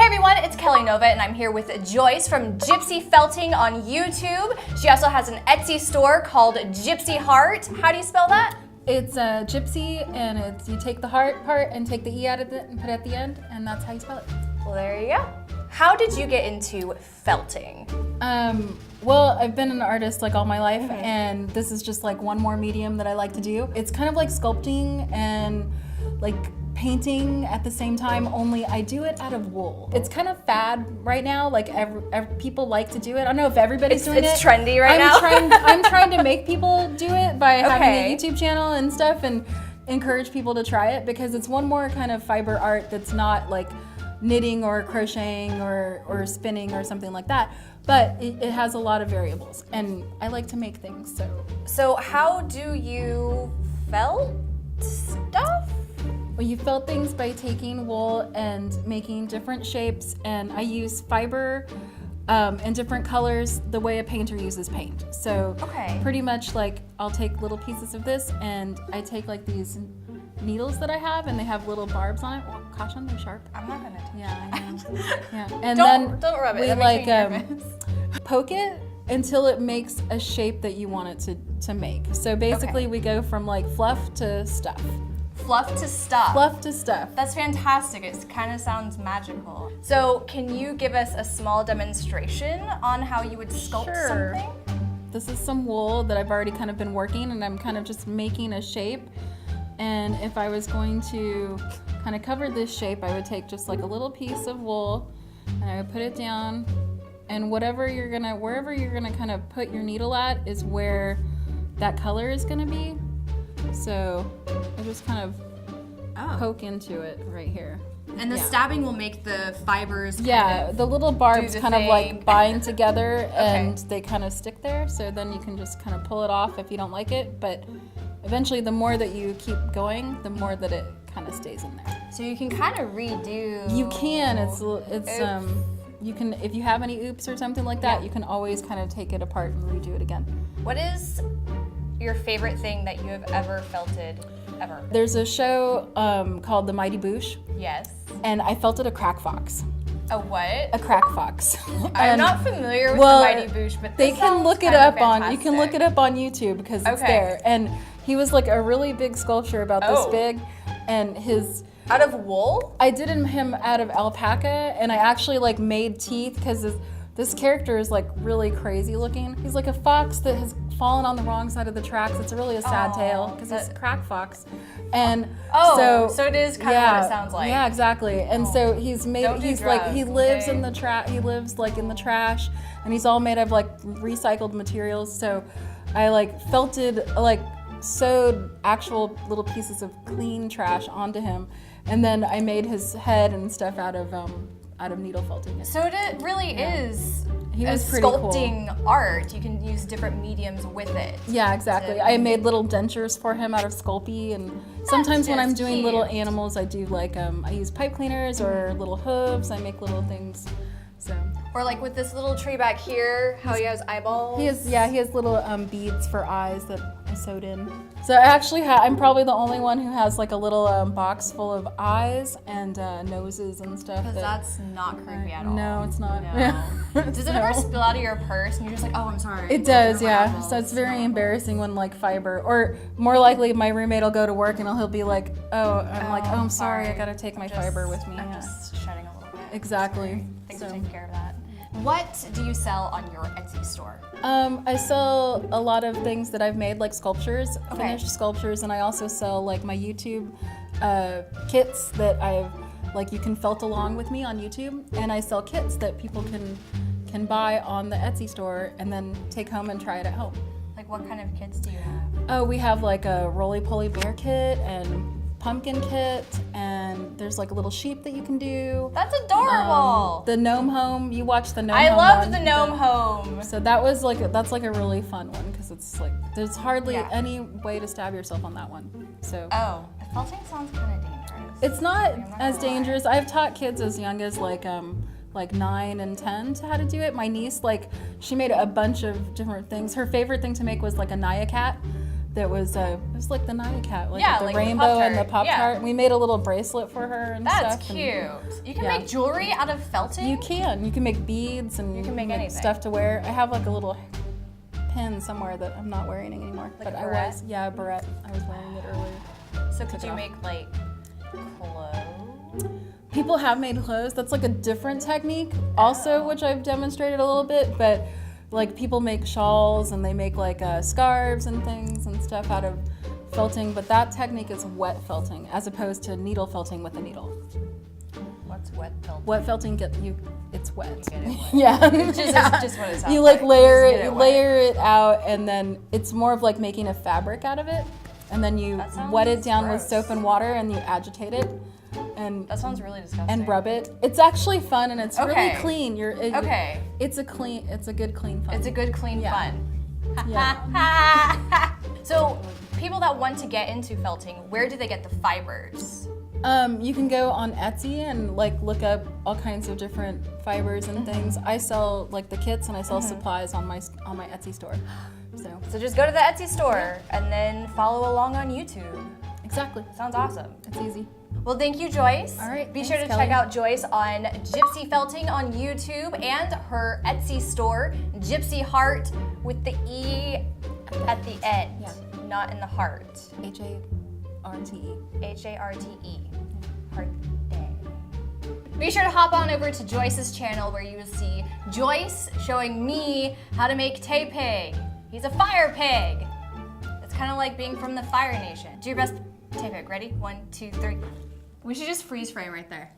Hey everyone, it's Kelly Nova and I'm here with Joyce from Gypsy Felting on YouTube. She also has an Etsy store called GypsyHarte. How do you spell that? It's gypsy, and it's you take the heart part and take the E out of it and put it at the end, and that's how you spell it. Well, there you go. How did you get into felting? Well, I've been an artist like all my life, and this is just like one more medium that I like to do. It's kind of like sculpting and like painting at the same time, only I do it out of wool. It's kind of fad right now, like people like to do it. I don't know if everybody's doing it. It's trendy right now. I'm trying to make people do it by having a YouTube channel and stuff and encourage people to try it, because it's one more kind of fiber art that's not like knitting or crocheting or spinning or something like that, but it has a lot of variables, and I like to make things. So how do you felt stuff? Well, you felt things by taking wool and making different shapes, and I use fiber in different colors the way a painter uses paint. So pretty much like I'll take little pieces of this, and I take like these needles that I have, and they have little barbs on it. Well, caution, they're sharp. I'm not gonna touch it. Yeah, I know. Yeah. And don't then rub it. we That like makes me nervous. poke it until it makes a shape that you want it to make. So basically we go from like fluff to stuff. Fluff to stuff. Fluff to stuff. That's fantastic. It kind of sounds magical. So can you give us a small demonstration on how you would sculpt something? This is some wool that I've already kind of been working, and I'm kind of just making a shape. And if I was going to kind of cover this shape, I would take just like a little piece of wool and I would put it down, and wherever you're gonna kind of put your needle at is where that color is gonna be. So I just kind of poke into it right here. And the stabbing will make the fibers the little barbs kind of like bind together and they kind of stick there, so then you can just kind of pull it off if you don't like it, but eventually the more that you keep going, the more that it kind of stays in there. So you can kind of redo. You can, you can, if you have any oops or something like that, you can always kind of take it apart and redo it again. What is your favorite thing that you have ever felted, ever? There's a show called The Mighty Boosh. Yes. And I felted a crack fox. A what? A crack fox. I'm not familiar with The Mighty Boosh, but they can look it up on. You can look it up on YouTube because it's there. And he was like a really big sculpture about this big, and his. Out of wool? I did him out of alpaca, and I actually like made teeth, because this character is like really crazy looking. He's like a fox that has fallen on the wrong side of the tracks. It's really a sad tale, because it's a crack fox. And so it is kind of what it sounds like. Yeah, exactly. And so he's made, he lives in the he lives like in the trash, and he's all made of like recycled materials. So I like felted, like sewed actual little pieces of clean trash onto him, and then I made his head and stuff out of needle felting. So it really is. He was pretty sculpting art. You can use different mediums with it. Yeah, exactly. I made little dentures for him out of Sculpey, and sometimes when I'm doing little animals, I do like I use pipe cleaners or little hooves. I make little things. So. Or like with this little tree back here, how he has eyeballs. He has little beads for eyes that I sewed in. So I actually I'm probably the only one who has like a little box full of eyes and noses and stuff. Because that's not creepy at all. No, it's not. No. Does it ever spill out of your purse and you're just like, oh, I'm sorry? It does, yeah. So it's very embarrassing when like fiber, or more likely my roommate will go to work and he'll be like, I'm sorry, I gotta take my fiber with me. I'm just shedding a little bit. Exactly. Thanks for taking care of that. What do you sell on your Etsy store? I sell a lot of things that I've made, like sculptures, finished sculptures, and I also sell like my YouTube kits that you can felt along with me on YouTube, and I sell kits that people can buy on the Etsy store and then take home and try it at home. Like what kind of kits do you have? Oh, we have like a roly-poly bear kit and pumpkin kit, and there's like a little sheep that you can do. That's adorable. The gnome home, you watched the gnome home. I loved the gnome home. So that's like a really fun one, because it's like there's hardly any way to stab yourself on that one. So felting sounds kind of dangerous. It's not as dangerous. I've taught kids as young as like 9 and 10 to how to do it. My niece, like, she made a bunch of different things. Her favorite thing to make was like a Naya cat. that was it was like the Naya cat, like Yeah, with the like the rainbow and the Pop-Tart, Pop-Tart. yeah. We made a little bracelet for her and That's stuff. cute. And You can yeah. make jewelry out of felting? you can make beads and You can make anything. stuff to wear. I have like a little pin somewhere that I'm not wearing anymore. Like but a beret? a beret. I was wearing it earlier. So could Took it you off. make like clothes? People have made clothes. That's like a different technique also, which I've demonstrated a little bit, but like people make shawls and they make like scarves and things and stuff out of felting, but that technique is wet felting as opposed to needle felting with a needle. What's wet felting? Wet felting it's wet. You get it wet. Yeah. Just what it sounds You like layer Just get it, wet. layer it out, and then it's more of like making a fabric out of it, and then you That sounds wet it down with gross. soap and water, and you agitate it, and That sounds really disgusting. and rub it. It's actually fun, and it's really Okay. clean. Okay. It's a good clean fun. It's a good, clean Yeah. fun. Yeah. So, people that want to get into felting, where do they get the fibers? You can go on Etsy and like look up all kinds of different fibers and things. I sell like the kits and I sell supplies on my Etsy store. So just go to the Etsy store and then follow along on YouTube. Exactly. Sounds awesome. It's easy. Well, thank you, Joyce. All right, Be thanks, sure to Kelli. check out Joyce on Gypsy Felting on YouTube and her Etsy store, GypsyHarte, with the E at the end, not in the heart. HARTE. HARTE. Heart Day. Be sure to hop on over to Joyce's channel where you will see Joyce showing me how to make Tay Pig. He's a fire pig. It's kind of like being from the Fire Nation. Do your best Tay Pig. Ready? 1, 2, 3. We should just freeze frame right there.